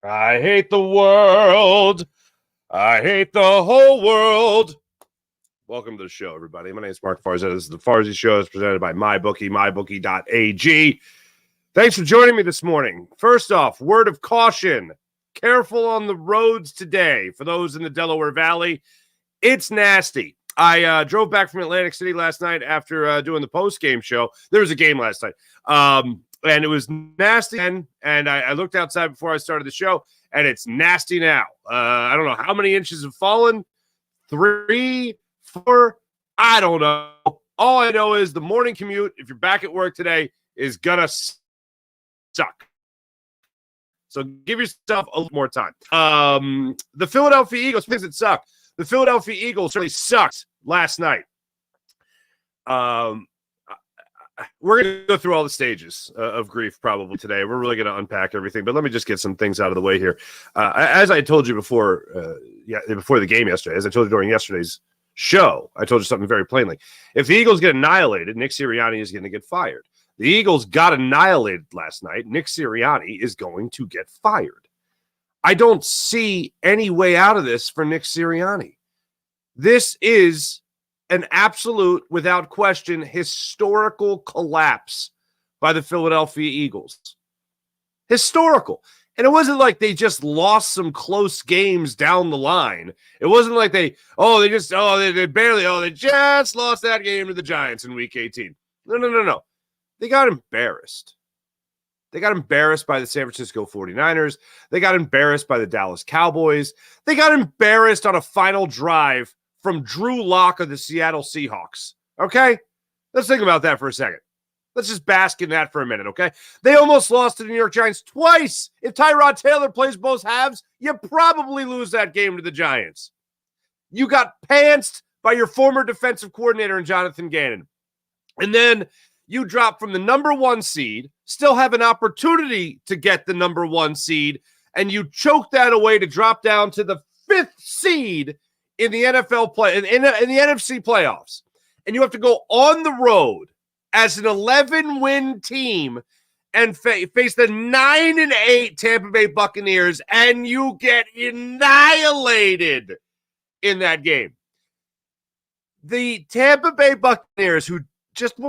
I hate the world. I hate the whole world. Welcome to the show, everybody. My name is Mark Farzetta. This is the Farzy Show. It's presented by MyBookie, mybookie.ag. Thanks for joining me this morning. First off, word of caution. Careful on the roads today. For those in the Delaware Valley, it's nasty. I drove back from Atlantic City last night after doing the post-game show. There was a game last night. And it was nasty. And I looked outside before I started the show, and it's nasty now. I don't know how many inches have fallen. 3, 4, I don't know. All I know is the morning commute, if you're back at work today, is going to suck. So give yourself a little more time. The Philadelphia Eagles, things that suck. The Philadelphia Eagles really sucked last night. We're going to go through all the stages of grief probably today. We're really going to unpack everything, but let me just get some things out of the way here. As I told you before the game yesterday, as I told you during yesterday's show, I told you something very plainly. If the Eagles get annihilated, Nick Serriani is going to get fired. The Eagles got annihilated last night. Nick Serriani is going to get fired. I don't see any way out of this for Nick Serriani. This is an absolute, without question, historical collapse by the Philadelphia Eagles. Historical. And it wasn't like they just lost some close games down the line. It wasn't like they just lost that game to the Giants in week 18. No. They got embarrassed. They got embarrassed by the San Francisco 49ers. They got embarrassed by the Dallas Cowboys. They got embarrassed on a final drive from Drew Lock of the Seattle Seahawks. Okay? Let's think about that for a second. Let's just bask in that for a minute, okay? They almost lost to the New York Giants twice. If Tyrod Taylor plays both halves, you probably lose that game to the Giants. You got pantsed by your former defensive coordinator in Jonathan Gannon. And then you drop from the number 1 seed, still have an opportunity to get the number 1 seed, and you choke that away to drop down to the 5th seed in the NFL play in the NFC playoffs. And you have to go on the road as an 11-win team and face the 9-8 Tampa Bay Buccaneers, and you get annihilated in that game. The Tampa Bay Buccaneers, who just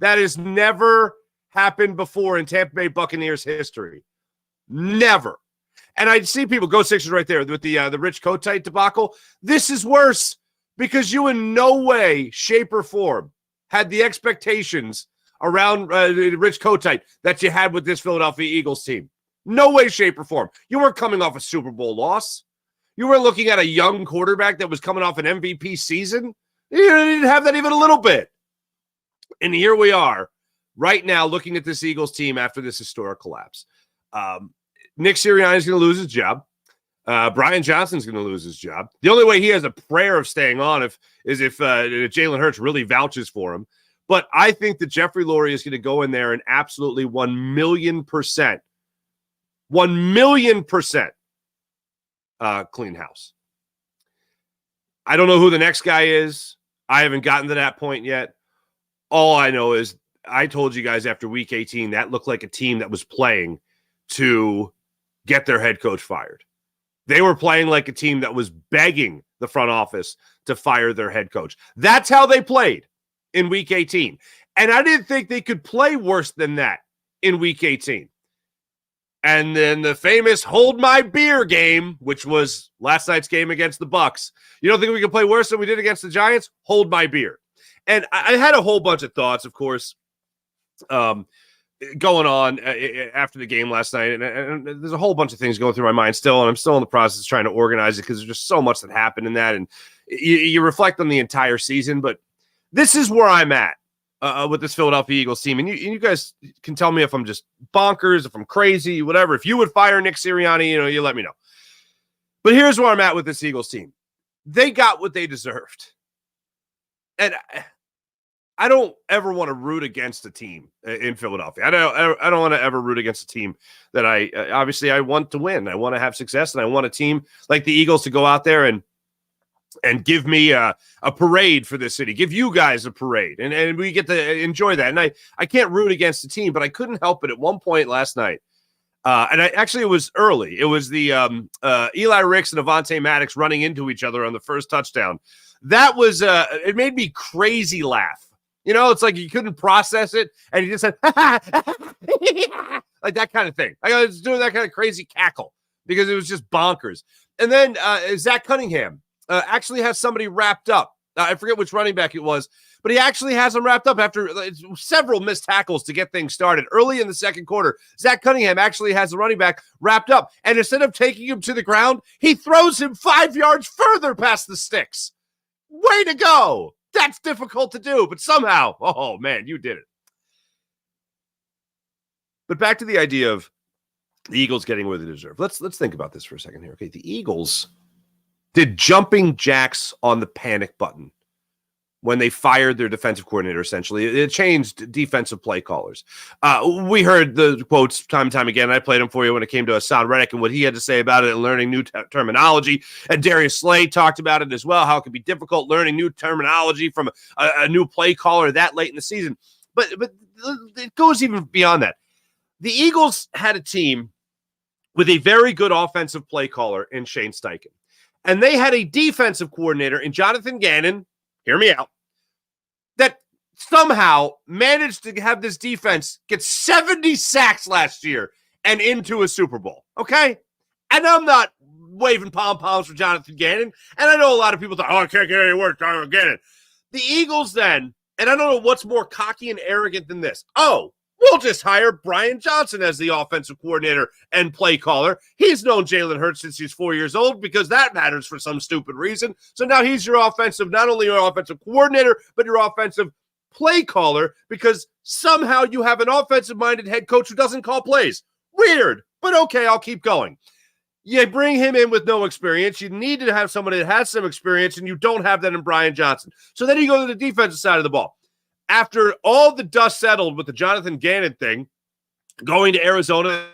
that has never happened before in Tampa Bay Buccaneers history. Never. And I see people go Sixers right there with the Rich Kotite debacle. This is worse because you in no way, shape, or form had the expectations around Rich Kotite that you had with this Philadelphia Eagles team. No way, shape, or form. You weren't coming off a Super Bowl loss. You were looking at a young quarterback that was coming off an MVP season. You didn't have that even a little bit. And here we are right now looking at this Eagles team after this historic collapse. Nick Sirianni is going to lose his job. Brian Johnson's going to lose his job. The only way he has a prayer of staying on is if Jalen Hurts really vouches for him. But I think that Jeffrey Lurie is going to go in there and absolutely 1,000,000%, 1,000,000% clean house. I don't know who the next guy is. I haven't gotten to that point yet. All I know is I told you guys after week 18, that looked like a team that was playing to get their head coach fired. They were playing like a team that was begging the front office to fire their head coach. That's how they played in week 18. And I didn't think they could play worse than that in week 18. And then the famous hold my beer game, which was last night's game against the Bucs. You don't think we could play worse than we did against the Giants? Hold my beer. And I had a whole bunch of thoughts, of course, going on after the game last night. And there's a whole bunch of things going through my mind still, and I'm still in the process of trying to organize it because there's just so much that happened in that. And you reflect on the entire season. But this is where I'm at with this Philadelphia Eagles team. And you guys can tell me if I'm just bonkers, if I'm crazy, whatever. If you would fire Nick Sirianni, you let me know. But here's where I'm at with this Eagles team. They got what they deserved. And I don't ever want to root against a team in Philadelphia. I don't want to ever root against a team that obviously I want to win. I want to have success, and I want a team like the Eagles to go out there and give me a parade for this city, give you guys a parade, and we get to enjoy that. And I can't root against the team, but I couldn't help it at one point last night. It was early. It was the Eli Ricks and Avonte Maddox running into each other on the first touchdown. That was it made me crazy laugh. You know, it's like you couldn't process it, and you just said like that kind of thing. I was doing that kind of crazy cackle because it was just bonkers. And then Zach Cunningham actually has somebody wrapped up. I forget which running back it was, but he actually has them wrapped up after several missed tackles to get things started. Early in the second quarter, Zach Cunningham actually has the running back wrapped up, and instead of taking him to the ground, he throws him 5 yards further past the sticks. Way to go. That's difficult to do, but somehow, oh man, you did it. But back to the idea of the Eagles getting what they deserve. Let's think about this for a second here. Okay, the Eagles did jumping jacks on the panic button when they fired their defensive coordinator, essentially. It changed defensive play callers. We heard the quotes time and time again. I played them for you when it came to Hassan Reddick and what he had to say about it and learning new terminology. And Darius Slay talked about it as well, how it could be difficult learning new terminology from a new play caller that late in the season. But it goes even beyond that. The Eagles had a team with a very good offensive play caller in Shane Steichen. And they had a defensive coordinator in Jonathan Gannon, hear me out, that somehow managed to have this defense get 70 sacks last year and into a Super Bowl, okay? And I'm not waving pom-poms for Jonathan Gannon, and I know a lot of people thought, I can't get any work, Jonathan Gannon. The Eagles then, and I don't know what's more cocky and arrogant than this, we'll just hire Brian Johnson as the offensive coordinator and play caller. He's known Jalen Hurts since he's 4 years old because that matters for some stupid reason. So now he's your not only your offensive coordinator, but your offensive play caller because somehow you have an offensive-minded head coach who doesn't call plays. Weird, but okay, I'll keep going. You bring him in with no experience. You need to have somebody that has some experience, and you don't have that in Brian Johnson. So then you go to the defensive side of the ball. After all the dust settled with the Jonathan Gannon thing, going to Arizona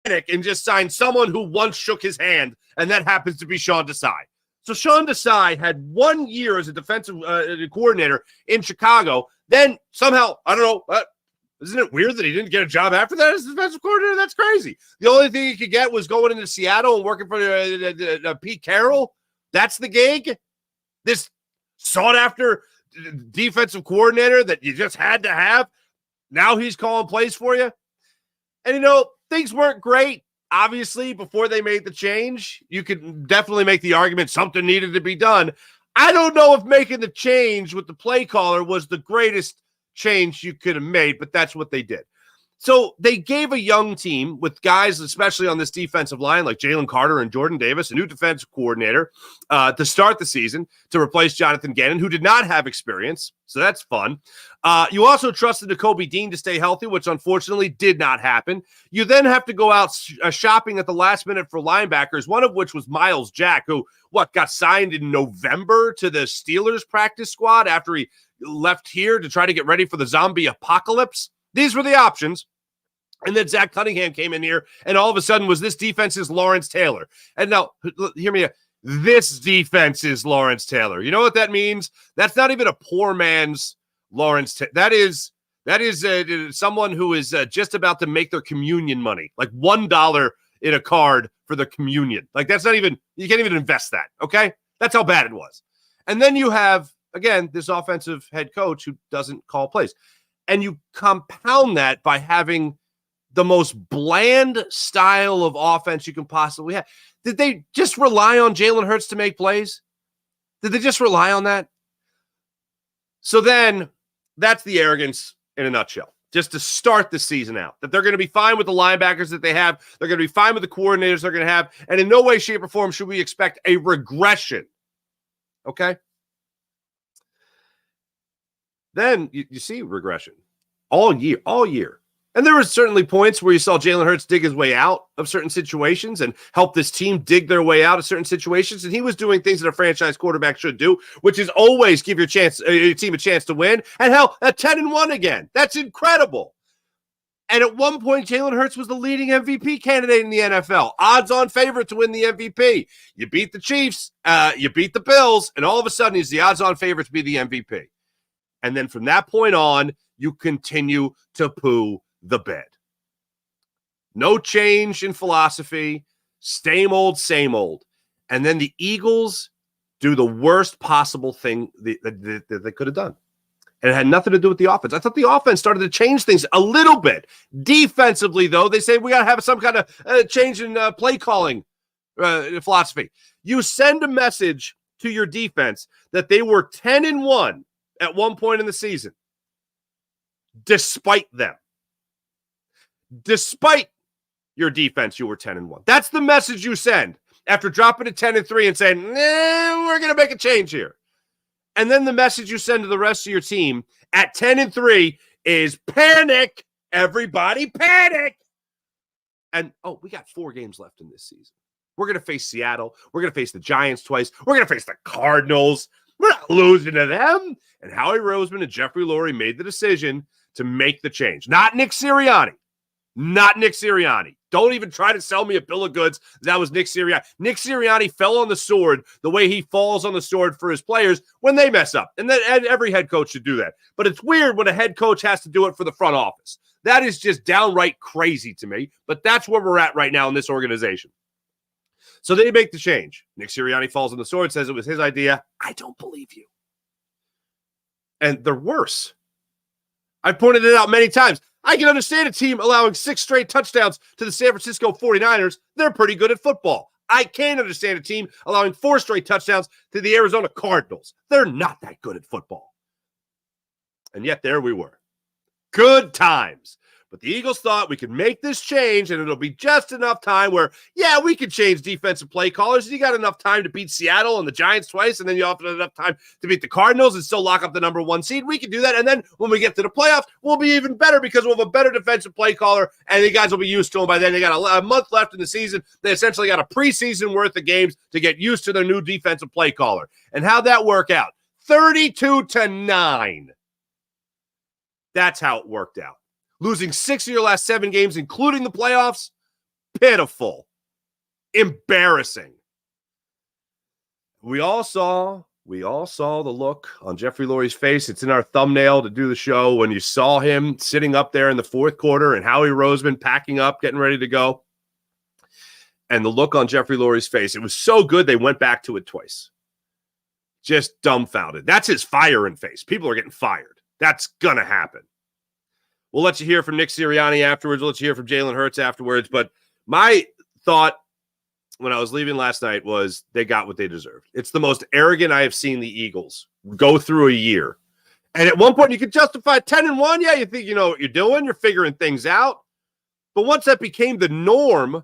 and just signed someone who once shook his hand, and that happens to be Sean Desai. So Sean Desai had 1 year as a defensive coordinator in Chicago. Then somehow, I don't know, isn't it weird that he didn't get a job after that as defensive coordinator? That's crazy. The only thing he could get was going into Seattle and working for Pete Carroll. That's the gig. This sought-after defensive coordinator that you just had to have, now he's calling plays for you. And, things weren't great, obviously, before they made the change. You could definitely make the argument something needed to be done. I don't know if making the change with the play caller was the greatest change you could have made, but that's what they did. So they gave a young team with guys, especially on this defensive line, like Jalen Carter and Jordan Davis, a new defensive coordinator to start the season to replace Jonathan Gannon, who did not have experience. So that's fun. You also trusted Nakobe Dean to stay healthy, which unfortunately did not happen. You then have to go out shopping at the last minute for linebackers, one of which was Miles Jack, who got signed in November to the Steelers practice squad after he left here to try to get ready for the zombie apocalypse. These were the options. And then Zach Cunningham came in here, and all of a sudden was this defense's Lawrence Taylor. And now, hear me out. This defense is Lawrence Taylor. You know what that means? That's not even a poor man's Lawrence Taylor. That is someone who is just about to make their communion money, like $1 in a card for their communion. Like that's not even, you can't even invest that, okay? That's how bad it was. And then you have, again, this offensive head coach who doesn't call plays. And you compound that by having the most bland style of offense you can possibly have. Did they just rely on Jalen Hurts to make plays? Did they just rely on that? So then that's the arrogance in a nutshell, just to start the season out, that they're going to be fine with the linebackers that they have. They're going to be fine with the coordinators they're going to have. And in no way, shape, or form should we expect a regression. Okay? Then you see regression all year. And there were certainly points where you saw Jalen Hurts dig his way out of certain situations and help this team dig their way out of certain situations. And he was doing things that a franchise quarterback should do, which is always give your team a chance to win. And hell, at 10-1 again. That's incredible. And at one point, Jalen Hurts was the leading MVP candidate in the NFL. Odds-on favorite to win the MVP. You beat the Chiefs, you beat the Bills, and all of a sudden he's the odds-on favorite to be the MVP. And then from that point on, you continue to poo the bed. No change in philosophy. Same old, same old. And then the Eagles do the worst possible thing that they could have done. And it had nothing to do with the offense. I thought the offense started to change things a little bit. Defensively, though, they say we got to have some kind of change in play calling philosophy. You send a message to your defense that they were 10-1 at one point in the season, despite them. Despite your defense, you were 10-1. That's the message you send after dropping to 10-3 and saying, we're going to make a change here. And then the message you send to the rest of your team at 10-3 is panic. Everybody panic. And, we got 4 games left in this season. We're going to face Seattle. We're going to face the Giants twice. We're going to face the Cardinals. We're not losing to them. And Howie Roseman and Jeffrey Lurie made the decision to make the change. Not Nick Sirianni. Not Nick Sirianni. Don't even try to sell me a bill of goods. That was Nick Sirianni. Nick Sirianni fell on the sword the way he falls on the sword for his players when they mess up. And every head coach should do that. But it's weird when a head coach has to do it for the front office. That is just downright crazy to me. But that's where we're at right now in this organization. So they make the change. Nick Sirianni falls on the sword, says it was his idea. I don't believe you. And they're worse. I've pointed it out many times. I can understand a team allowing 6 straight touchdowns to the San Francisco 49ers. They're pretty good at football. I can't understand a team allowing 4 straight touchdowns to the Arizona Cardinals. They're not that good at football. And yet there we were. Good times. But the Eagles thought we could make this change, and it'll be just enough time where, we could change defensive play callers. You got enough time to beat Seattle and the Giants twice, and then you also have enough time to beat the Cardinals and still lock up the number 1 seed. We can do that, and then when we get to the playoffs, we'll be even better because we'll have a better defensive play caller, and the guys will be used to them by then. They got a month left in the season. They essentially got a preseason worth of games to get used to their new defensive play caller. And how'd that work out? 32-9. That's how it worked out. Losing 6 of your last 7 games, including the playoffs, pitiful, embarrassing. We all saw the look on Jeffrey Lurie's face. It's in our thumbnail to do the show when you saw him sitting up there in the fourth quarter and Howie Roseman packing up, getting ready to go. And the look on Jeffrey Lurie's face, it was so good they went back to it twice. Just dumbfounded. That's his firing face. People are getting fired. That's going to happen. We'll let you hear from Nick Sirianni afterwards. We'll let you hear from Jalen Hurts afterwards. But my thought when I was leaving last night was they got what they deserved. It's the most arrogant I have seen the Eagles go through a year. And at one point, you could justify 10-1. Yeah, you think you know what you're doing. You're figuring things out. But once that became the norm,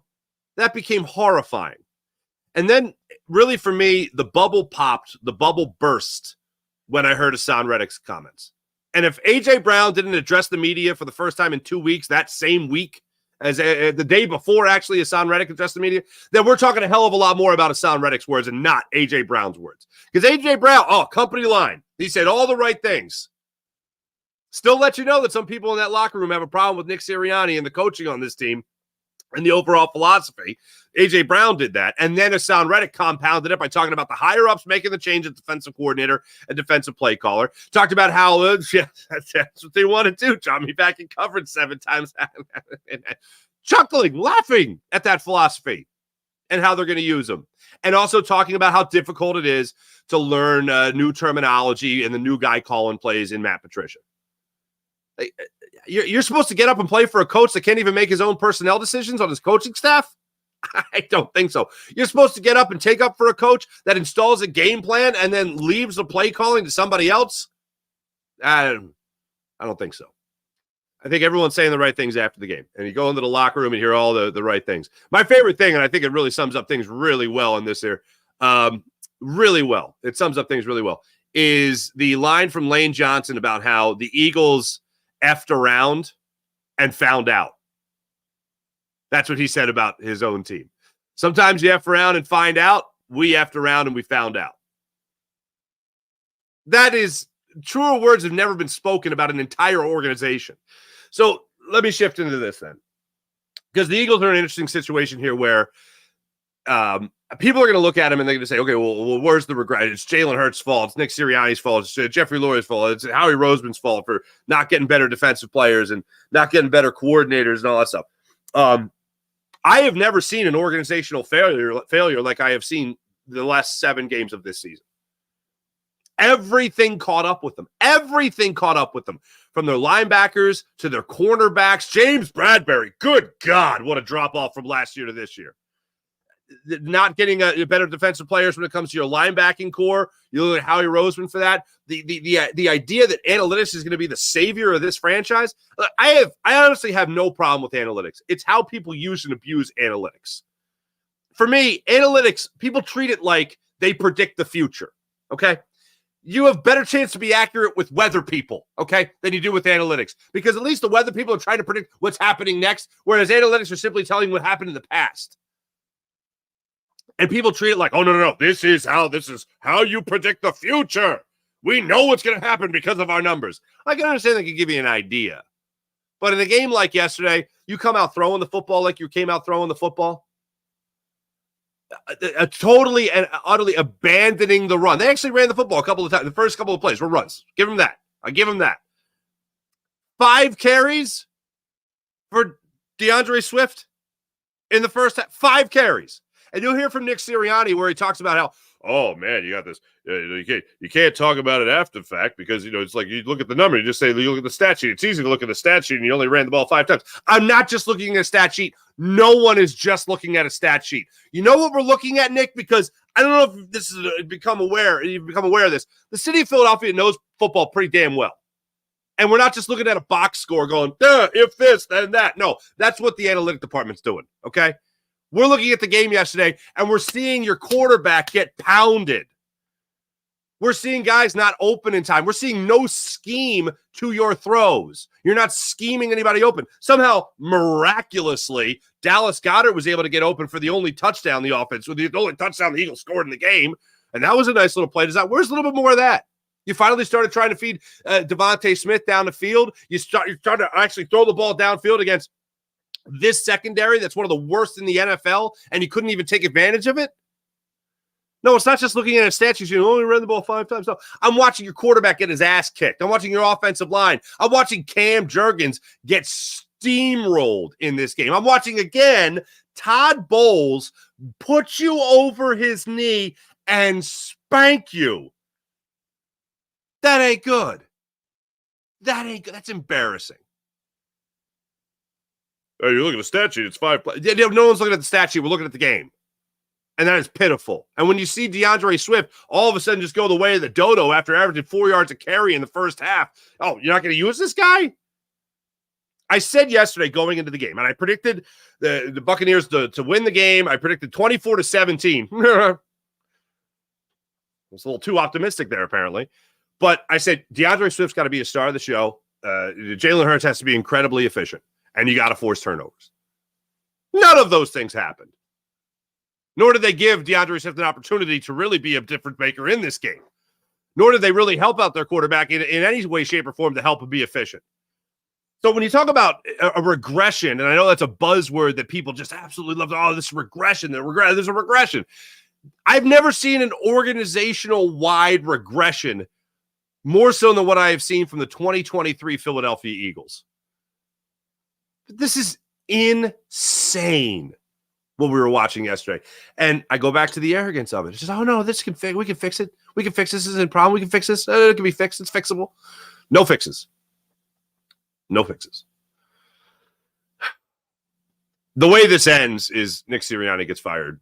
that became horrifying. And then, really, for me, the bubble popped, the bubble burst when I heard Hassan Reddick's comments. And if A.J. Brown didn't address the media for the first time in 2 weeks, that same week, as the day before, actually, Hassan Reddick addressed the media, then we're talking a hell of a lot more about Hassan Reddick's words and not A.J. Brown's words. Because A.J. Brown, company line. He said all the right things. Still let you know that some people in that locker room have a problem with Nick Sirianni and the coaching on this team and the overall philosophy. A.J. Brown did that. And then Hassan Reddick compounded it by talking about the higher-ups making the change at defensive coordinator and defensive play caller. Talked about how that's what they want to do. Drop me back in coverage 7 times. Chuckling, laughing at that philosophy and how they're going to use them. And also talking about how difficult it is to learn new terminology and the new guy calling plays in Matt Patricia. You're supposed to get up and play for a coach that can't even make his own personnel decisions on his coaching staff? I don't think so. You're supposed to get up and take up for a coach that installs a game plan and then leaves the play calling to somebody else? I don't think so. I think everyone's saying the right things after the game. And you go into the locker room and hear all the right things. My favorite thing, and I think it really sums up things really well in this here, really well. It sums up things really well, is the line from Lane Johnson about how the Eagles effed around and found out. That's what he said about his own team. Sometimes you F around and find out. We effed around and we found out. That is, truer words have never been spoken about an entire organization. So let me shift into this then. Because the Eagles are in an interesting situation here where people are going to look at him and they're going to say, okay, well, where's the regret? It's Jalen Hurts' fault. It's Nick Sirianni's fault. It's Jeffrey Lurie's fault. It's Howie Roseman's fault for not getting better defensive players and not getting better coordinators and all that stuff. I have never seen an organizational failure like I have seen the last 7 games of this season. Everything caught up with them. Everything caught up with them. From their linebackers to their cornerbacks. James Bradbury, good God, what a drop-off from last year to this year. Not getting better defensive players when it comes to your linebacking core. You look at Howie Roseman for that. The idea that analytics is going to be the savior of this franchise, I honestly have no problem with analytics. It's how people use and abuse analytics. For me, analytics, people treat it like they predict the future, okay? You have better chance to be accurate with weather people, okay, than you do with analytics. Because at least the weather people are trying to predict what's happening next, whereas analytics are simply telling what happened in the past. And people treat it like, oh, no. This is how you predict the future. We know what's going to happen because of our numbers. I can understand they can give you an idea. But in a game like yesterday, you come out throwing the football like you came out throwing the football. Totally and utterly abandoning the run. They actually ran the football a couple of times. The first couple of plays were runs. Give them that. I give them that. 5 carries for DeAndre Swift in the first half. 5 carries. And you'll hear from Nick Serriani where he talks about how, oh, man, you got this. You can't talk about it after the fact because, it's like you look at the number. You just say, you look at the stat sheet. It's easy to look at the stat sheet and you only ran the ball 5 times. I'm not just looking at a stat sheet. No one is just looking at a stat sheet. You know what we're looking at, Nick? Because I don't know if this is you've become aware of this. The city of Philadelphia knows football pretty damn well. And we're not just looking at a box score going, if this, then that. No, that's what the analytic department's doing, okay? We're looking at the game yesterday, and we're seeing your quarterback get pounded. We're seeing guys not open in time. We're seeing no scheme to your throws. You're not scheming anybody open. Somehow, miraculously, Dallas Goedert was able to get open for the only touchdown the offense, or the only touchdown the Eagles scored in the game, and that was a nice little play. Where's a little bit more of that? You finally started trying to feed Devontae Smith down the field. You're starting to actually throw the ball downfield against this secondary that's one of the worst in the NFL, and you couldn't even take advantage of it? No, it's not just looking at a stat sheet. You only ran the ball 5 times. No, I'm watching your quarterback get his ass kicked. I'm watching your offensive line. I'm watching Cam Jurgens get steamrolled in this game. I'm watching, again, Todd Bowles put you over his knee and spank you. That ain't good. That's embarrassing. Oh, you look at the stat sheet, it's 5 plays. No one's looking at the stat sheet. We're looking at the game. And that is pitiful. And when you see DeAndre Swift all of a sudden just go the way of the dodo after averaging 4 yards a carry in the first half, oh, you're not going to use this guy? I said yesterday going into the game, and I predicted the Buccaneers to win the game. I predicted 24-17. I was a little too optimistic there, apparently. But I said DeAndre Swift's got to be a star of the show. Jalen Hurts has to be incredibly efficient. And you got to force turnovers. None of those things happened. Nor did they give DeAndre Swift an opportunity to really be a difference maker in this game. Nor did they really help out their quarterback in any way, shape, or form to help him be efficient. So when you talk about a regression, and I know that's a buzzword that people just absolutely love, oh, this regression, there's a regression. I've never seen an organizational-wide regression more so than what I have seen from the 2023 Philadelphia Eagles. This is insane what we were watching yesterday. And I go back to the arrogance of it. It's just, oh, no, we can fix it. We can fix this. This isn't a problem. We can fix this. It can be fixed. It's fixable. No fixes. No fixes. The way this ends is Nick Sirianni gets fired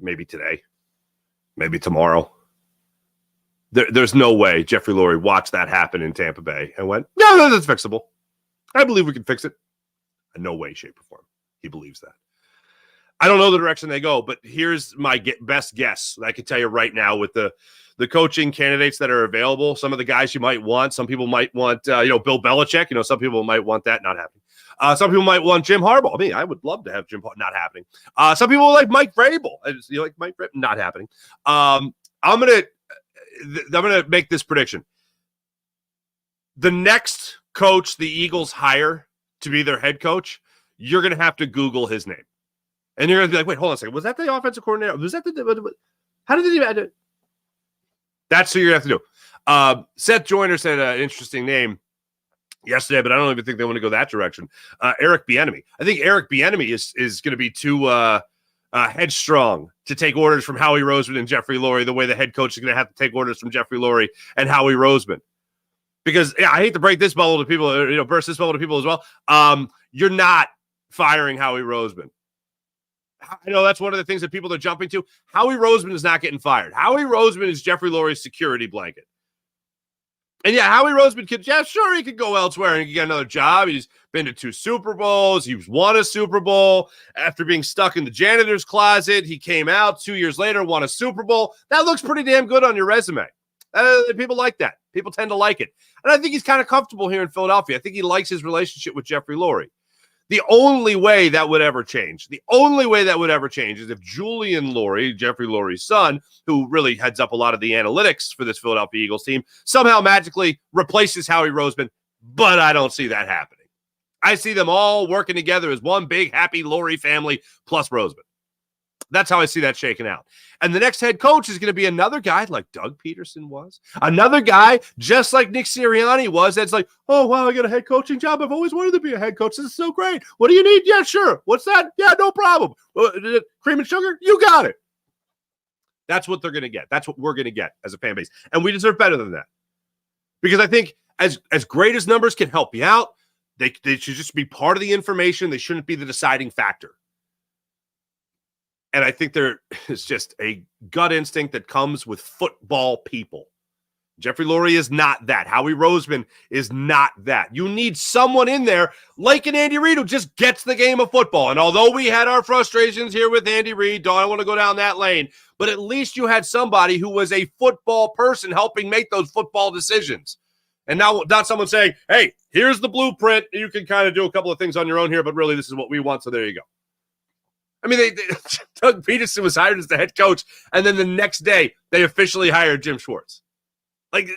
maybe today, maybe tomorrow. There's no way Jeffrey Lurie watched that happen in Tampa Bay and went, no, that's fixable. I believe we can fix it. In no way, shape, or form. He believes that. I don't know the direction they go, but here's my best guess. I can tell you right now with the coaching candidates that are available, some of the guys you might want. Some people might want, Bill Belichick. Some people might want that, not happening. Some people might want Jim Harbaugh. I mean, I would love to have Jim Harbaugh, not happening. Some people like Mike Vrabel. Like Mike Vrabel, not happening. I'm gonna make this prediction. The next coach the Eagles hire to be their head coach, you're gonna have to Google his name. And you're going to be like, wait, hold on a second. Was that the offensive coordinator? Was that how did they do it? That's what you're going to have to do. Seth Joyner said an interesting name yesterday, but I don't even think they want to go that direction. Eric Bieniemy. I think Eric Bieniemy is going to be too headstrong to take orders from Howie Roseman and Jeffrey Lurie the way the head coach is going to have to take orders from Jeffrey Lurie and Howie Roseman. Because, I hate to break this bubble to people, burst this bubble to people as well. You're not firing Howie Roseman. I know that's one of the things that people are jumping to. Howie Roseman is not getting fired. Howie Roseman is Jeffrey Lurie's security blanket. And Howie Roseman he could go elsewhere and he could get another job. He's been to 2 Super Bowls. He's won a Super Bowl. After being stuck in the janitor's closet, he came out 2 years later, won a Super Bowl. That looks pretty damn good on your resume. People like that. People tend to like it. And I think he's kind of comfortable here in Philadelphia. I think he likes his relationship with Jeffrey Lurie. The only way that would ever change, is if Julian Lurie, Jeffrey Lurie's son, who really heads up a lot of the analytics for this Philadelphia Eagles team, somehow magically replaces Howie Roseman, but I don't see that happening. I see them all working together as one big, happy Lurie family plus Roseman. That's how I see that shaking out. And the next head coach is going to be another guy like Doug Peterson was. Another guy just like Nick Sirianni was. That's like, oh, wow, I got a head coaching job. I've always wanted to be a head coach. This is so great. What do you need? Yeah, sure. What's that? Yeah, no problem. Cream and sugar? You got it. That's what they're going to get. That's what we're going to get as a fan base. And we deserve better than that. Because I think as great as numbers can help you out, they should just be part of the information. They shouldn't be the deciding factor. And I think there is just a gut instinct that comes with football people. Jeffrey Lurie is not that. Howie Roseman is not that. You need someone in there like an Andy Reid who just gets the game of football. And although we had our frustrations here with Andy Reid, don't want to go down that lane, but at least you had somebody who was a football person helping make those football decisions. And now not someone saying, hey, here's the blueprint. You can kind of do a couple of things on your own here, but really this is what we want, so there you go. I mean, Doug Peterson was hired as the head coach, and then the next day they officially hired Jim Schwartz. Like,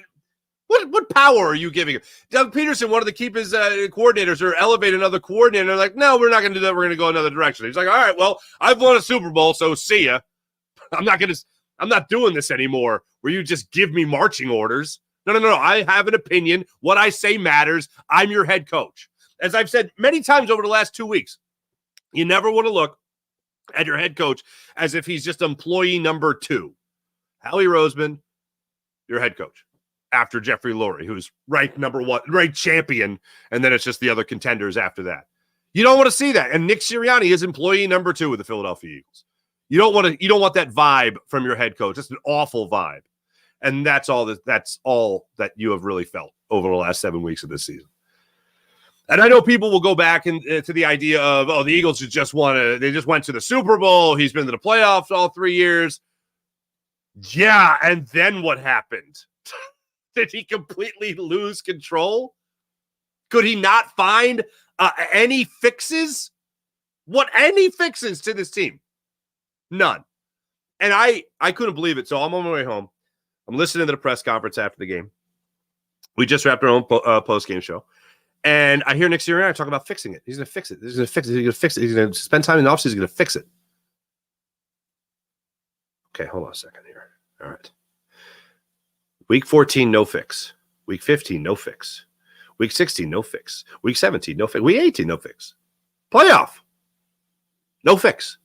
what power are you giving him? Doug Peterson wanted to keep his coordinators or elevate another coordinator. They're like, no, we're not going to do that. We're going to go another direction. He's like, all right, well, I've won a Super Bowl, so see ya. I'm not doing this anymore where you just give me marching orders. No. I have an opinion. What I say matters. I'm your head coach. As I've said many times over the last 2 weeks, you never want to look at your head coach as if he's just employee number 2. Howie Roseman, your head coach, after Jeffrey Lurie, who's ranked number 1, ranked champion, and then it's just the other contenders after that. You don't want to see that. And Nick Sirianni is employee number 2 with the Philadelphia Eagles. You don't want that vibe from your head coach. That's an awful vibe. And that's all that you have really felt over the last 7 weeks of this season. And I know people will go back to the idea of, the Eagles they just went to the Super Bowl. He's been to the playoffs all 3 years. Yeah, and then what happened? Did he completely lose control? Could he not find any fixes? Any fixes to this team? None. And I couldn't believe it. So I'm on my way home. I'm listening to the press conference after the game. We just wrapped our own post-game show. And I hear Nick Serriani talk about fixing it. He's going to fix it. He's going to fix it. He's going to fix it. He's going to spend time in the offseason. He's going to fix it. Okay, hold on a second here. All right. Week 14, no fix. Week 15, no fix. Week 16, no fix. Week 17, no fix. Week 18, no fix. Playoff, no fix.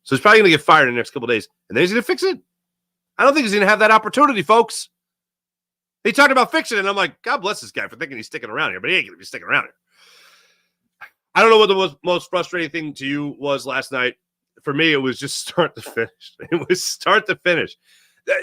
So he's probably going to get fired in the next couple of days, and then he's going to fix it. I don't think he's going to have that opportunity, folks. He talked about fixing it, and I'm like, God bless this guy for thinking he's sticking around here, but he ain't going to be sticking around here. I don't know what the most frustrating thing to you was last night. For me, it was just start to finish. It was start to finish. A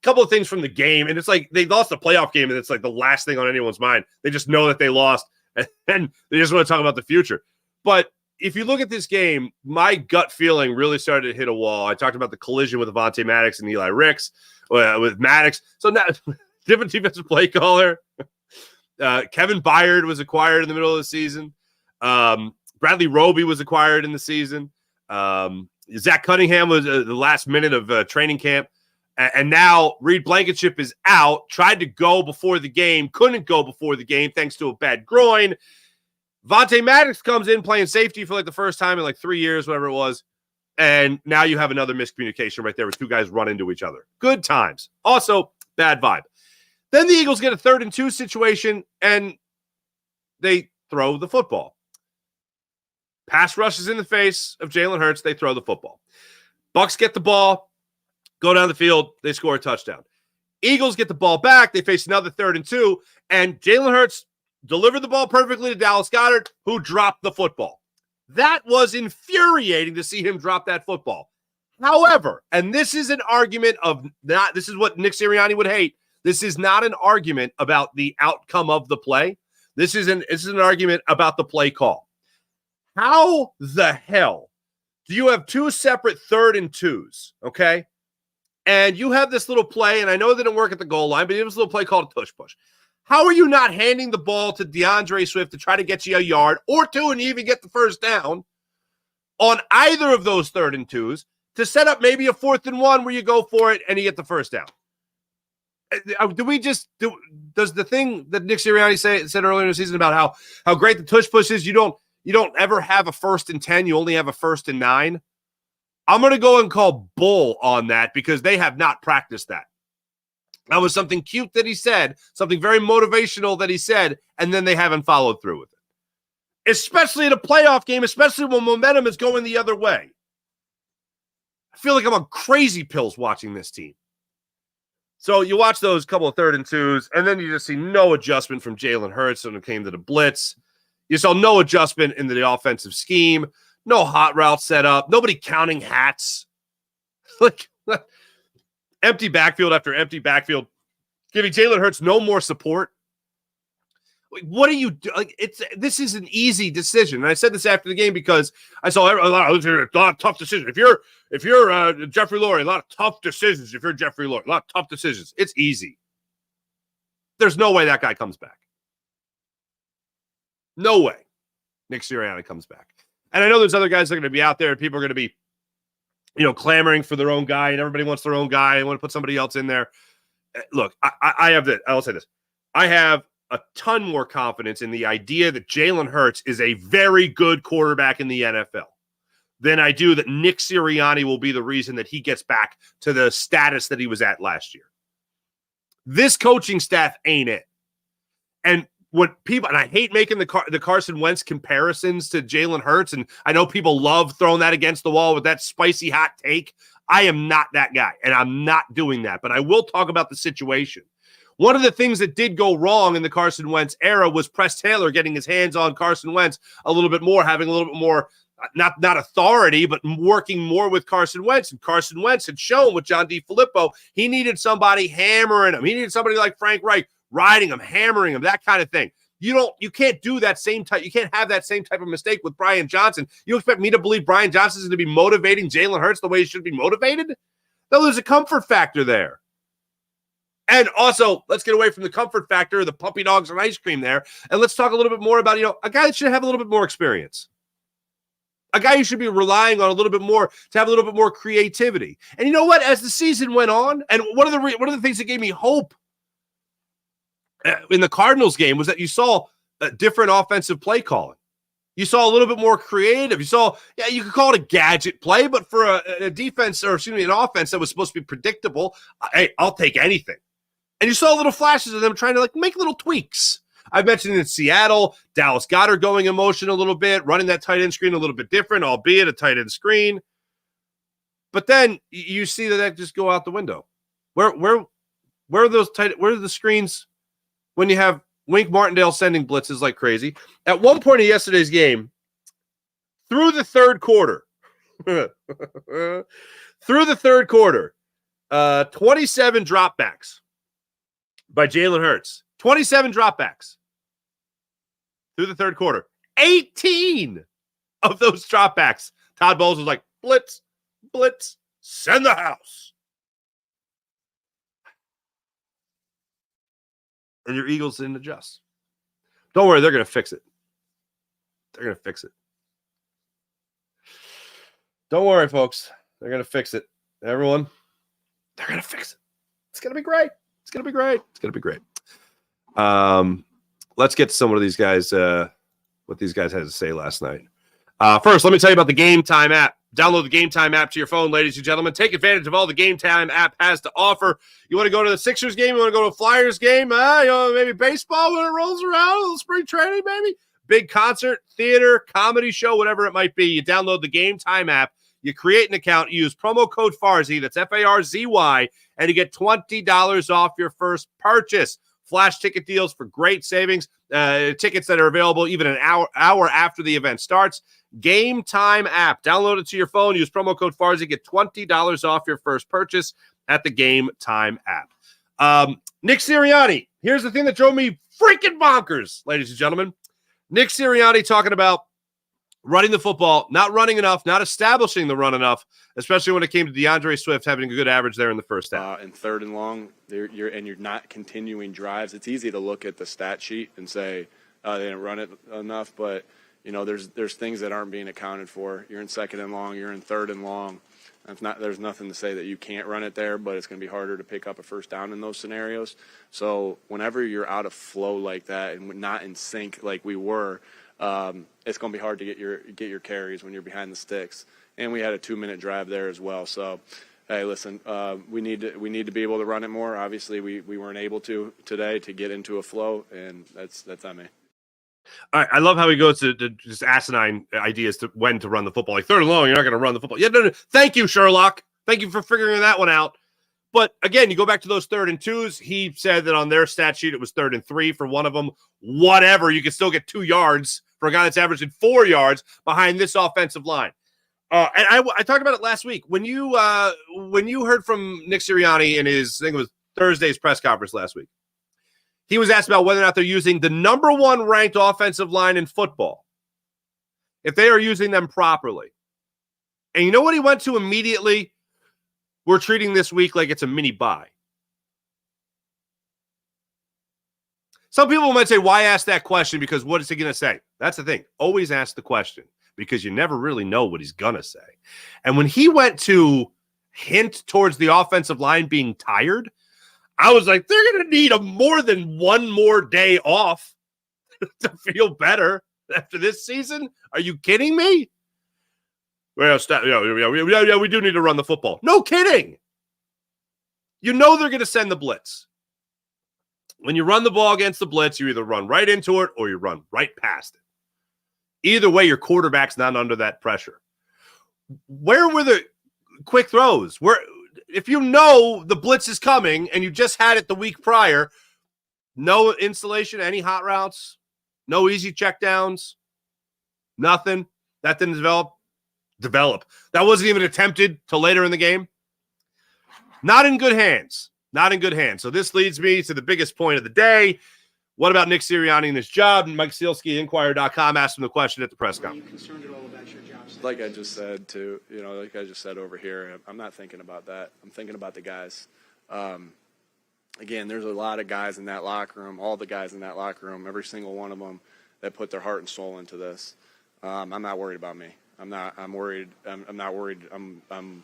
couple of things from the game, and it's like they lost the playoff game, and it's like the last thing on anyone's mind. They just know that they lost, and they just want to talk about the future. But if you look at this game, my gut feeling really started to hit a wall. I talked about the collision with Avonte Maddox and Eli Ricks with Maddox. So now, different defensive play caller. Kevin Byard was acquired in the middle of the season. Bradley Roby was acquired in the season. Zach Cunningham was the last minute of training camp. And now Reed Blankenship is out, tried to go before the game, couldn't go before the game thanks to a bad groin. Vontae Maddox comes in playing safety for like the first time in like 3 years, whatever it was. And now you have another miscommunication right there where two guys run into each other. Good times. Also, bad vibe. Then the Eagles get a 3rd and 2 situation, and they throw the football. Pass rushes in the face of Jalen Hurts. They throw the football. Bucks get the ball, go down the field. They score a touchdown. Eagles get the ball back. They face another 3rd and 2, and Jalen Hurts delivered the ball perfectly to Dallas Goedert, who dropped the football. That was infuriating to see him drop that football. However, and this is an argument of not, this is what Nick Sirianni would hate. This is not an argument about the outcome of the play. This is an argument about the play call. How the hell do you have 2 separate 3rd and 2s, okay? And you have this little play, and I know it didn't work at the goal line, but it was a little play called a tush push. How are you not handing the ball to DeAndre Swift to try to get you a yard or 2 and even get the first down on either of those 3rd and 2s to set up maybe a 4th and 1 where you go for it and you get the first down? Does the thing that Nick Sirianni said earlier in the season about how great the tush push is, you don't ever have a 1st and 10, you only have a 1st and 9? I'm going to go and call bull on that because they have not practiced that. That was something cute that he said, something very motivational that he said, and then they haven't followed through with it. Especially in a playoff game, especially when momentum is going the other way. I feel like I'm on crazy pills watching this team. So you watch those couple of 3rd and 2s, and then you just see no adjustment from Jalen Hurts when it came to the blitz. You saw no adjustment in the offensive scheme, no hot route set up, nobody counting hats. Like, empty backfield after empty backfield, giving Jalen Hurts no more support. Like, what do you do? Like, this is an easy decision. And I said this after the game because I saw a lot of tough decisions. If you're Jeffrey Lurie, a lot of tough decisions. If you're Jeffrey Lurie, a lot of tough decisions. It's easy. There's no way that guy comes back. No way Nick Sirianni comes back. And I know there's other guys that are going to be out there. People are going to be, clamoring for their own guy, and everybody wants their own guy and want to put somebody else in there. Look, I have this. I'll say this. I have a ton more confidence in the idea that Jalen Hurts is a very good quarterback in the NFL than I do that Nick Sirianni will be the reason that he gets back to the status that he was at last year. This coaching staff ain't it. And what people, and I hate making the Carson Wentz comparisons to Jalen Hurts, and I know people love throwing that against the wall with that spicy hot take. I am not that guy, and I'm not doing that, but I will talk about the situation. One of the things that did go wrong in the Carson Wentz era was Press Taylor getting his hands on Carson Wentz a little bit more, having a little bit more, not authority, but working more with Carson Wentz. And Carson Wentz had shown with John DeFilippo, he needed somebody hammering him. He needed somebody like Frank Reich riding him, hammering him, that kind of thing. You can't do that same type. You can't have that same type of mistake with Brian Johnson. You expect me to believe Brian Johnson is going to be motivating Jalen Hurts the way he should be motivated? No, there's a comfort factor there. And also, let's get away from the comfort factor, the puppy dogs and ice cream there, and let's talk a little bit more about, a guy that should have a little bit more experience. A guy you should be relying on a little bit more to have a little bit more creativity. And you know what? As the season went on, and one of the things that gave me hope in the Cardinals game was that you saw a different offensive play calling. You saw a little bit more creative. You saw, you could call it a gadget play, but for a defense, or an offense that was supposed to be predictable, hey, I'll take anything. And you saw little flashes of them trying to make little tweaks. I've mentioned in Seattle, Dallas Goedert going in motion a little bit, running that tight end screen a little bit different, albeit a tight end screen. But then you see that just go out the window. Where are those where are the screens when you have Wink Martindale sending blitzes like crazy? At one point in yesterday's game, through the third quarter, 27 dropbacks by Jalen Hurts. 27 dropbacks through the third quarter. 18 of those dropbacks, Todd Bowles was like, blitz, blitz, send the house. And your Eagles didn't adjust. Don't worry, they're going to fix it. They're going to fix it. Don't worry, folks. They're going to fix it. Everyone, they're going to fix it. It's going to be great. It's going to be great. It's going to be great. Let's get to some of these guys, what these guys had to say last night. First, let me tell you about the Game Time app. Download the Game Time app to your phone, ladies and gentlemen. Take advantage of all the Game Time app has to offer. You want to go to the Sixers game? You want to go to a Flyers game? Maybe baseball when it rolls around, a little spring training, maybe? Big concert, theater, comedy show, whatever it might be. You download the Game Time app. You create an account. You use promo code FARZY, that's F-A-R-Z-Y, and you get $20 off your first purchase. Flash ticket deals for great savings. Tickets that are available even an hour after the event starts. Game Time app. Download it to your phone. Use promo code FARZY. Get $20 off your first purchase at the Game Time app. Nick Serriani. Here's the thing that drove me freaking bonkers, ladies and gentlemen. Nick Serriani talking about running the football, not running enough, not establishing the run enough, especially when it came to DeAndre Swift having a good average there in the first half. And third and long, you're not continuing drives. It's easy to look at the stat sheet and say they didn't run it enough, but there's things that aren't being accounted for. You're in second and long, you're in third and long. There's nothing to say that you can't run it there, but it's going to be harder to pick up a first down in those scenarios. So whenever you're out of flow like that and not in sync like we were, it's going to be hard to get your carries when you're behind the sticks. And we had a 2-minute drive there as well. So, hey, listen, we need to be able to run it more. Obviously, we weren't able to today to get into a flow, and that's on me. All right, I love how he goes to just asinine ideas to when to run the football. Like third and long, you're not going to run the football. Yeah, no. Thank you, Sherlock. Thank you for figuring that one out. But again, you go back to those 3rd and 2s. He said that on their stat sheet it was 3rd and 3 for one of them. Whatever, you can still get 2 yards for a guy that's averaging 4 yards behind this offensive line. And I talked about it last week when you heard from Nick Sirianni in his, I think it was Thursday's press conference last week. He was asked about whether or not they're using the number 1 ranked offensive line in football, if they are using them properly. And you know what he went to immediately? We're treating this week like it's a mini bye. Some people might say, why ask that question? Because what is he going to say? That's the thing. Always ask the question because you never really know what he's going to say. And when he went to hint towards the offensive line being tired, I was like, they're going to need more than one more day off to feel better after this season. Are you kidding me? Well, we do need to run the football. No kidding. You know they're going to send the blitz. When you run the ball against the blitz, you either run right into it or you run right past it. Either way, your quarterback's not under that pressure. Where were the quick throws? If you know the blitz is coming and you just had it the week prior, no installation, any hot routes, no easy checkdowns, nothing. That didn't develop. That wasn't even attempted till later in the game. Not in good hands. Not in good hands. So this leads me to the biggest point of the day. What about Nick Sirianni and his job? And Mike Sealski, Inquirer.com, asked him the question at the press conference. Are you concerned at all about your job? Like I just said like I just said over here, I'm not thinking about that. I'm thinking about the guys. Again, there's a lot of guys in that locker room, all the guys in that locker room, every single one of them that put their heart and soul into this. I'm not worried about me. I'm not worried. I'm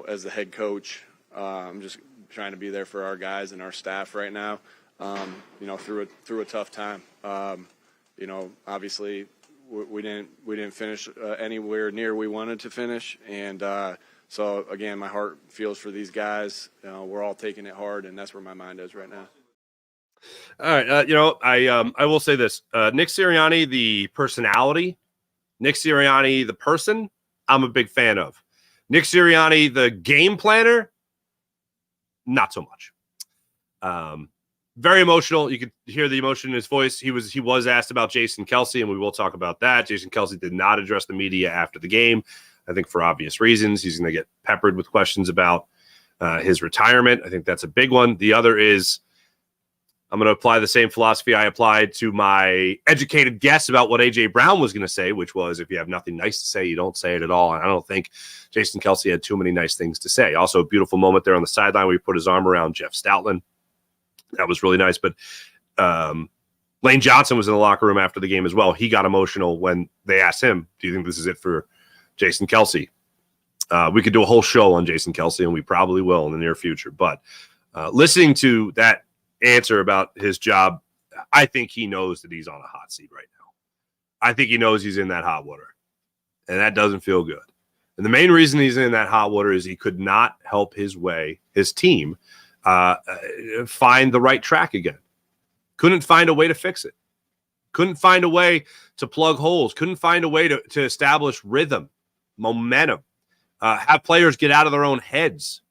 as the head coach, I'm just trying to be there for our guys and our staff right now. Through a tough time. Obviously we didn't finish anywhere near we wanted to finish, and so again, my heart feels for these guys. We're all taking it hard, and that's where my mind is right now. All right, I will say this: Nick Sirianni, the personality, Nick Sirianni, the person, I'm a big fan of. Nick Sirianni, the game planner, not so much. Very emotional. You could hear the emotion in his voice. He was asked about Jason Kelce, and we will talk about that. Jason Kelce did not address the media after the game, I think for obvious reasons. He's going to get peppered with questions about his retirement. I think that's a big one. The other is I'm going to apply the same philosophy I applied to my educated guess about what A.J. Brown was going to say, which was if you have nothing nice to say, you don't say it at all. And I don't think Jason Kelce had too many nice things to say. Also, a beautiful moment there on the sideline where he put his arm around Jeff Stoutland. That was really nice. But Lane Johnson was in the locker room after the game as well. He got emotional when they asked him, do you think this is it for Jason Kelce? We could do a whole show on Jason Kelce, and we probably will in the near future. But listening to that answer about his job, I think he knows that he's on a hot seat right now. I think he knows he's in that hot water, and that doesn't feel good. And the main reason he's in that hot water is he could not help his team, find the right track again. Couldn't find a way to fix it. Couldn't find a way to plug holes. Couldn't find a way to establish rhythm, momentum, have players get out of their own heads.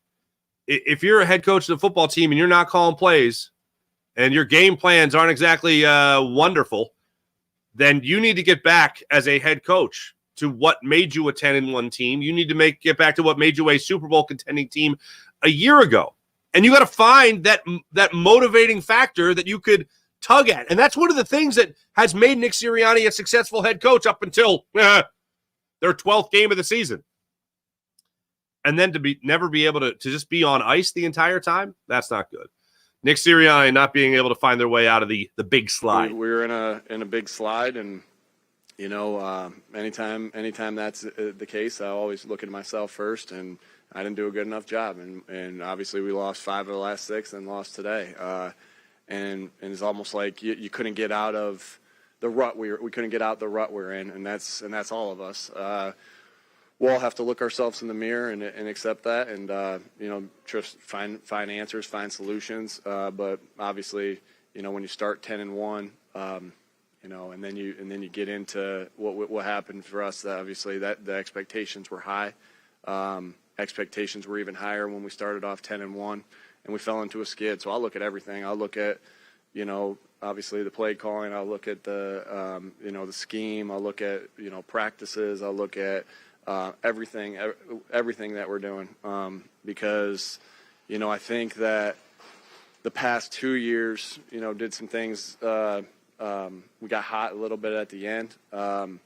If you're a head coach of the football team and you're not calling plays and your game plans aren't exactly wonderful, then you need to get back as a head coach to what made you a 10-1 team. You need to get back to what made you a Super Bowl contending team a year ago. And you got to find that motivating factor that you could tug at. And that's one of the things that has made Nick Sirianni a successful head coach up until their 12th game of the season. And then to never be able to just be on ice the entire time, that's not good. Nick Sirianni not being able to find their way out of the big slide. We were in a big slide, and anytime that's the case, I always look at myself first, and I didn't do a good enough job. And obviously we lost 5 of the last 6 and lost today. And it's almost like you couldn't get out of the rut we couldn't get out the rut we're in, and that's all of us. We'll all have to look ourselves in the mirror and accept that, and just find answers, find solutions. But obviously, when you start 10-1, and then you get into what happened for us. Obviously, that the expectations were high. Expectations were even higher when we started off 10-1, and we fell into a skid. So I'll look at everything. I'll look at obviously the play calling. I'll look at the the scheme. I'll look at practices. I'll look at everything that we're doing, because I think that the past 2 years did some things. We got hot a little bit at the end, and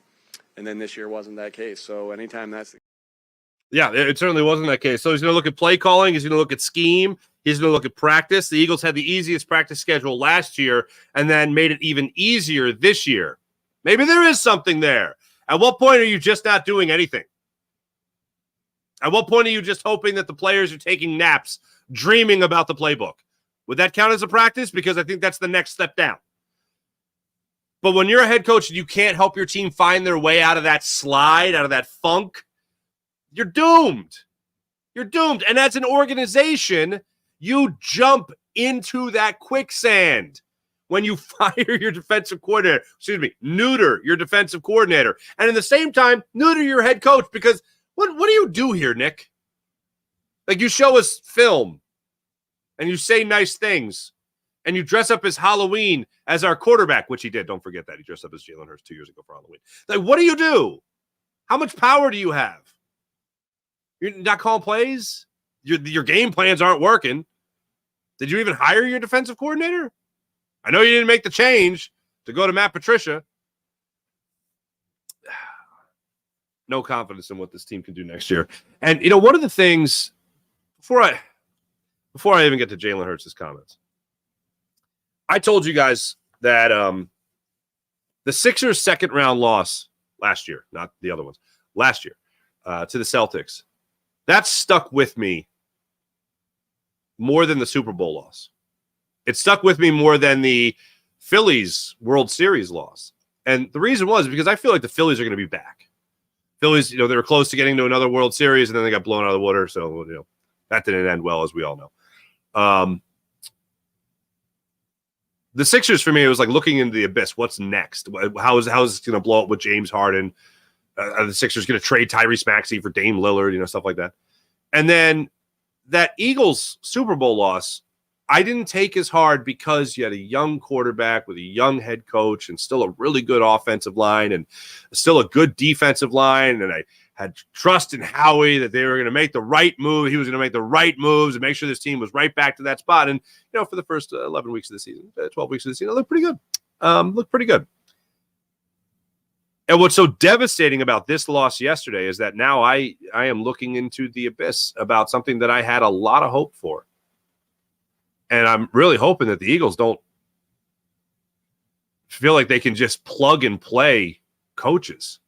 then this year wasn't that case. So anytime it certainly wasn't that case. So he's going to look at play calling. He's going to look at scheme. He's going to look at practice. The Eagles had the easiest practice schedule last year and then made it even easier this year. Maybe there is something there. At what point are you just not doing anything? At what point are you just hoping that the players are taking naps, dreaming about the playbook? Would that count as a practice? Because I think that's the next step down. But when you're a head coach and you can't help your team find their way out of that slide, out of that funk, you're doomed. You're doomed. And as an organization, you jump into that quicksand when you fire your defensive coordinator. Neuter your defensive coordinator. And at the same time, neuter your head coach, because what do you do here, Nick? Like, you show us film and you say nice things and you dress up as Halloween as our quarterback, which he did. Don't forget that. He dressed up as Jalen Hurts 2 years ago for Halloween. Like, what do you do? How much power do you have? You're not calling plays? Your game plans aren't working. Did you even hire your defensive coordinator? I know you didn't make the change to go to Matt Patricia. No confidence in what this team can do next year. And, one of the things, before I even get to Jalen Hurts' comments, I told you guys that the Sixers' second-round loss last year, not the other ones, last year, to the Celtics, that stuck with me more than the Super Bowl loss. It stuck with me more than the Phillies World Series loss. And the reason was because I feel like the Phillies are going to be back. Phillies, they were close to getting to another World Series, and then they got blown out of the water. So, that didn't end well, as we all know. The Sixers, for me, it was like looking into the abyss. What's next? How is this going to blow up with James Harden? Are the Sixers going to trade Tyrese Maxey for Dame Lillard? Stuff like that. And then that Eagles Super Bowl loss I didn't take as hard because you had a young quarterback with a young head coach and still a really good offensive line and still a good defensive line. And I had trust in Howie that they were going to make the right move. He was going to make the right moves and make sure this team was right back to that spot. And, for the first 11 weeks of the season, 12 weeks of the season, it looked pretty good. Looked pretty good. And what's so devastating about this loss yesterday is that now I am looking into the abyss about something that I had a lot of hope for. And I'm really hoping that the Eagles don't feel like they can just plug and play coaches.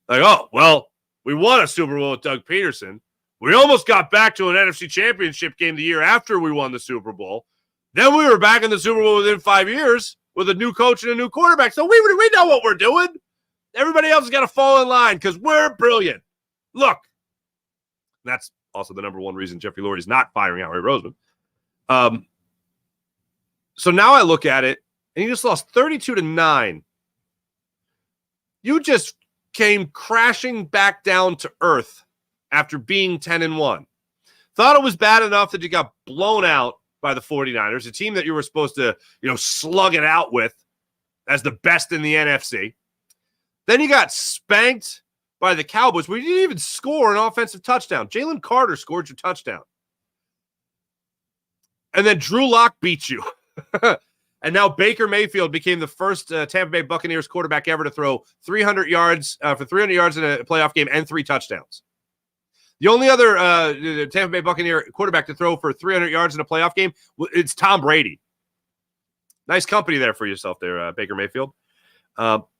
Like, oh, well, we won a Super Bowl with Doug Peterson. We almost got back to an NFC Championship game the year after we won the Super Bowl. Then we were back in the Super Bowl within 5 years with a new coach and a new quarterback. So we know what we're doing. Everybody else has got to fall in line because we're brilliant. Look, that's also the number one reason Jeffrey Lurie is not firing Howie Roseman. So now I look at it, and you just lost 32-9. You just came crashing back down to earth after being 10-1. Thought it was bad enough that you got blown out by the 49ers, a team that you were supposed to, slug it out with as the best in the NFC. Then you got spanked by the Cowboys, where you didn't even score an offensive touchdown. Jalen Carter scored your touchdown. And then Drew Lock beat you. And now Baker Mayfield became the first Tampa Bay Buccaneers quarterback ever to throw 300 yards in a playoff game and 3 touchdowns. The only other Tampa Bay Buccaneer quarterback to throw for 300 yards in a playoff game, it's Tom Brady. Nice company there for yourself there, Baker Mayfield.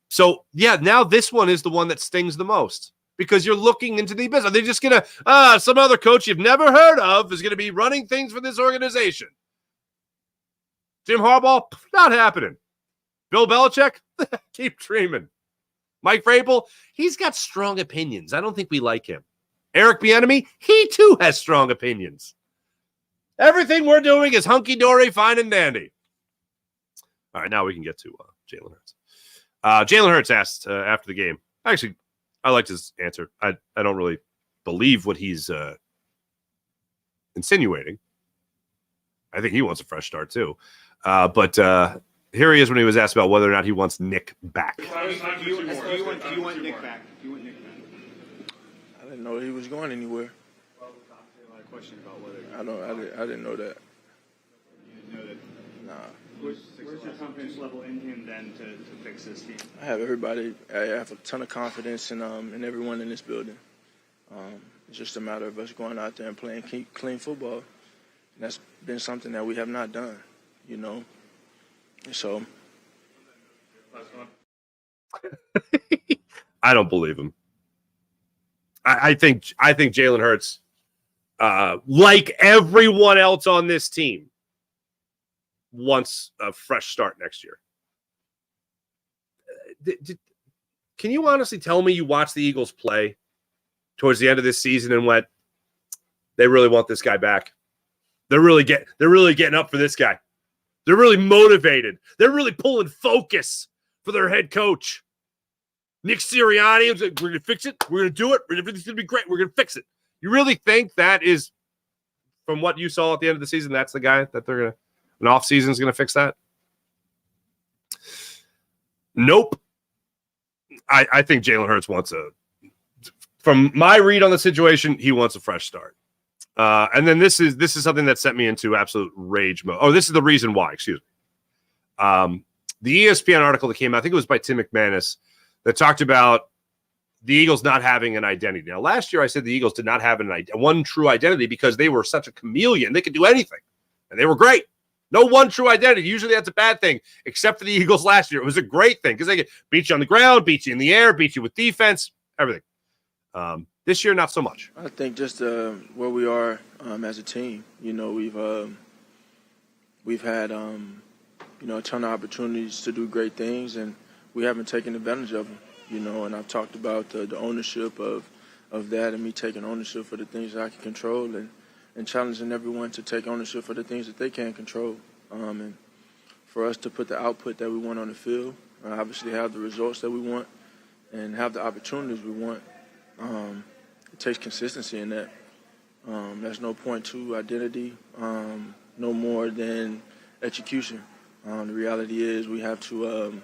So, now this one is the one that stings the most because you're looking into the abyss. Are they just going to, some other coach you've never heard of is going to be running things for this organization? Jim Harbaugh, not happening. Bill Belichick, keep dreaming. Mike Vrabel, he's got strong opinions. I don't think we like him. Eric Bieniemy, he too has strong opinions. Everything we're doing is hunky-dory, fine and dandy. All right, now we can get to Jalen Hurts. Jalen Hurts asked after the game. Actually, I liked his answer. I don't really believe what he's insinuating. I think he wants a fresh start too. But here he is when he was asked about whether or not he wants Nick back. Do you want Nick back? I didn't know he was going anywhere. I didn't know that. Nah. Where's your confidence level in him then to fix this team? I have everybody. I have a ton of confidence in everyone in this building. It's just a matter of us going out there and playing clean football. And that's been something that we have not done, And so. I don't believe him. I think Jalen Hurts, like everyone else on this team, wants a fresh start next year. Can you honestly tell me you watched the Eagles play towards the end of this season and went, they really want this guy back? They're really getting up for this guy. They're really motivated. They're really pulling focus for their head coach. Nick Seriani was like, we're going to fix it. We're going to do it. Everything's going to be great. We're going to fix it. You really think that is, from what you saw at the end of the season, that's the guy that they're going to, an offseason is going to fix that? Nope. I think Jalen Hurts wants from my read on the situation, he wants a fresh start. And then this is something that sent me into absolute rage mode. Oh, this is the reason why, excuse me. The ESPN article that came out, I think it was by Tim McManus, that talked about the Eagles not having an identity. Now, last year I said the Eagles did not have one true identity because they were such a chameleon. They could do anything, and they were great. No one true identity. Usually that's a bad thing, except for the Eagles last year. It was a great thing because they could beat you on the ground, beat you in the air, beat you with defense, everything. This year, not so much. I think just where we are as a team. We've had a ton of opportunities to do great things, and we haven't taken advantage of them. And I've talked about the ownership of that, and me taking ownership for the things that I can control, and challenging everyone to take ownership for the things that they can't control. And for us to put the output that we want on the field, obviously have the results that we want, and have the opportunities we want. It takes consistency in that. There's no point to identity. no more than execution. The reality is we have to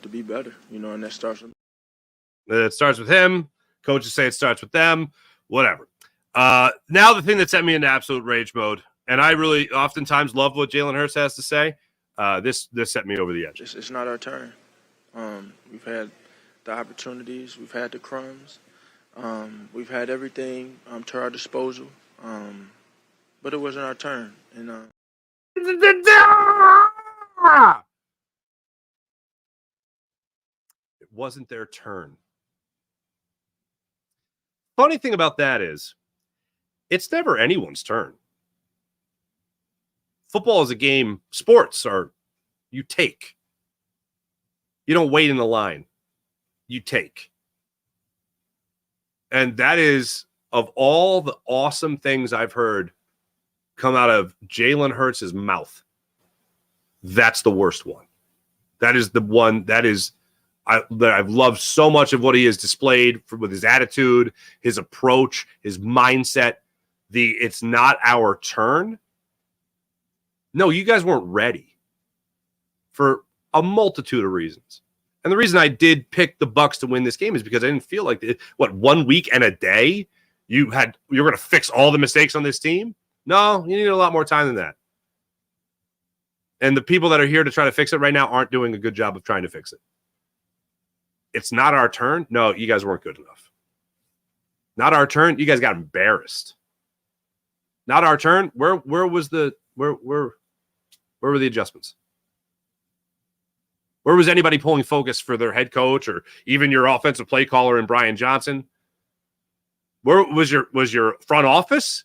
be better, and that starts with. It starts with him. Coaches say it starts with them. Whatever. Now the thing that sent me into absolute rage mode, and I really oftentimes love what Jalen Hurts has to say. This set me over the edge. It's not our turn. We've had the opportunities. We've had the crumbs. We've had everything to our disposal. But it wasn't our turn. And it wasn't their turn. Funny thing about that is, it's never anyone's turn. Football is a game. Sports are, you take. You don't wait in the line. You take. And that is, of all the awesome things I've heard come out of Jalen Hurts' mouth, that's the worst one. That is the one that I've loved so much of what he has displayed with his attitude, his approach, his mindset. It's not our turn. No, you guys weren't ready for a multitude of reasons. And the reason I did pick the Bucs to win this game is because I didn't feel like 1 week and a day you're going to fix all the mistakes on this team. No, you need a lot more time than that. And the people that are here to try to fix it right now aren't doing a good job of trying to fix it. It's not our turn. No, you guys weren't good enough. Not our turn. You guys got embarrassed. Not our turn. Where were the adjustments? Where was anybody pulling focus for their head coach or even your offensive play caller and Brian Johnson? Where was your front office?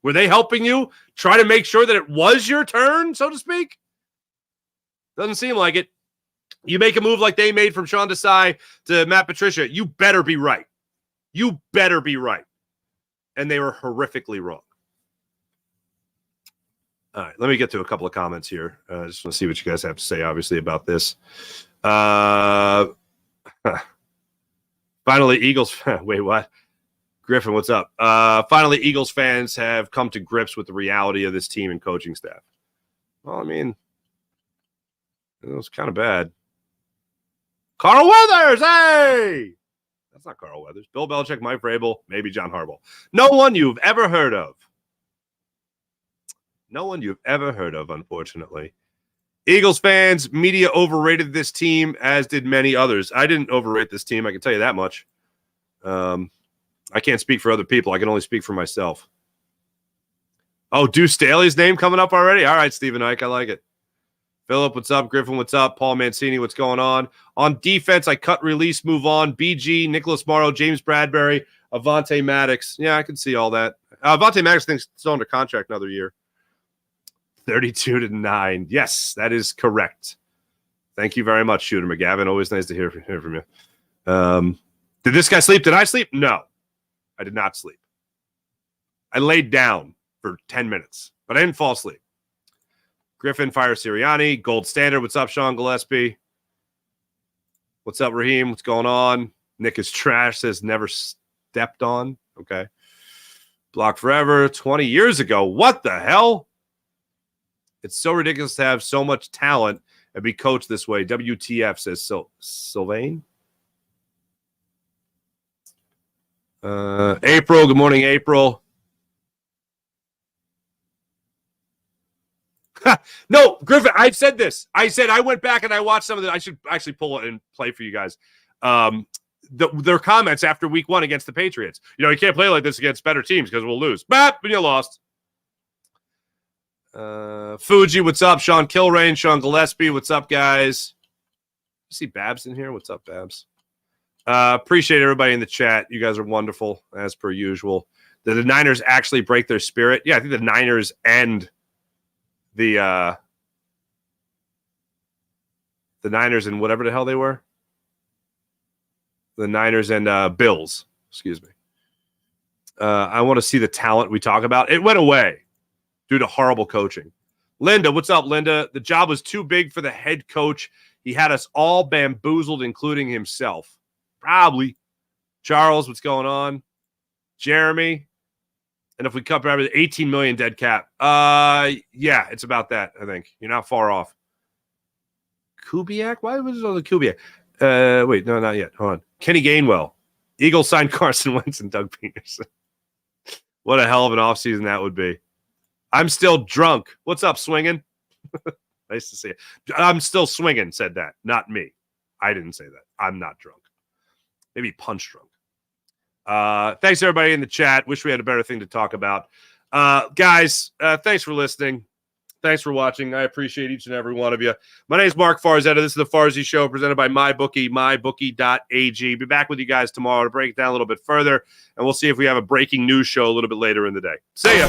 Were they helping you try to make sure that it was your turn, so to speak? Doesn't seem like it. You make a move like they made from Sean Desai to Matt Patricia, you better be right. You better be right. And they were horrifically wrong. All right, let me get to a couple of comments here. I just want to see what you guys have to say, obviously, about this. Finally, Eagles. Wait, what? Griffin, what's up? Finally, Eagles fans have come to grips with the reality of this team and coaching staff. Well, I mean, it was kind of bad. Carl Weathers, hey! That's not Carl Weathers. Bill Belichick, Mike Vrabel, maybe John Harbaugh. No one you've ever heard of. No one you've ever heard of, unfortunately. Eagles fans, media overrated this team, as did many others. I didn't overrate this team, I can tell you that much. I can't speak for other people. I can only speak for myself. Oh, Deuce Staley's name coming up already? All right, Stephen Ike, I like it. Philip, what's up? Griffin, what's up? Paul Mancini, what's going on? On defense, I cut, release, move on. BG, Nicholas Morrow, James Bradbury, Avonte Maddox. Yeah, I can see all that. Avonte Maddox thinks still under contract another year. 32-9. Yes, that is correct. Thank you very much, Shooter McGavin. Always nice to hear from you. Did this guy sleep? Did I sleep? No, I did not sleep. I laid down for 10 minutes, but I didn't fall asleep. Griffin, fire Sirianni. Gold standard. What's up, Sean Gillespie? What's up, Raheem? What's going on? Nick is trash, says never stepped on. Okay. Block forever. 20 years ago. What the hell? It's so ridiculous to have so much talent and be coached this way. WTF, says Sylvain. April. Good morning, April. No, Griffin, I've said this. I said I went back and I watched some of the. I should actually pull it and play for you guys. Their comments after week 1 against the Patriots. You can't play like this against better teams because we'll lose. But you lost. Fuji, what's up? Sean Kilrain, Sean Gillespie, what's up, guys? You see Babs in here? What's up, Babs? Appreciate everybody in the chat. You guys are wonderful, as per usual. Did the Niners actually break their spirit? Yeah, I think the Niners and the Niners and whatever the hell they were. The Niners and Bills, excuse me. I want to see the talent we talk about. It went away due to horrible coaching. Linda, what's up, Linda? The job was too big for the head coach. He had us all bamboozled, including himself. Probably. Charles, what's going on? Jeremy. And if we cut probably 18 million dead cap, yeah, it's about that. I think you're not far off. Kubiak? Why was it on the Kubiak? Wait, no, not yet. Hold on. Kenny Gainwell. Eagles signed Carson Wentz and Doug Peterson. What a hell of an offseason that would be. I'm still drunk. What's up, swinging? Nice to see you. I'm still swinging, said that. Not me. I didn't say that. I'm not drunk. Maybe punch drunk. Thanks, everybody in the chat. Wish we had a better thing to talk about. Guys, thanks for listening. Thanks for watching. I appreciate each and every one of you. My name is Mark Farzetta. This is the Farzy Show presented by MyBookie, mybookie.ag. Be back with you guys tomorrow to break it down a little bit further, and we'll see if we have a breaking news show a little bit later in the day. See ya.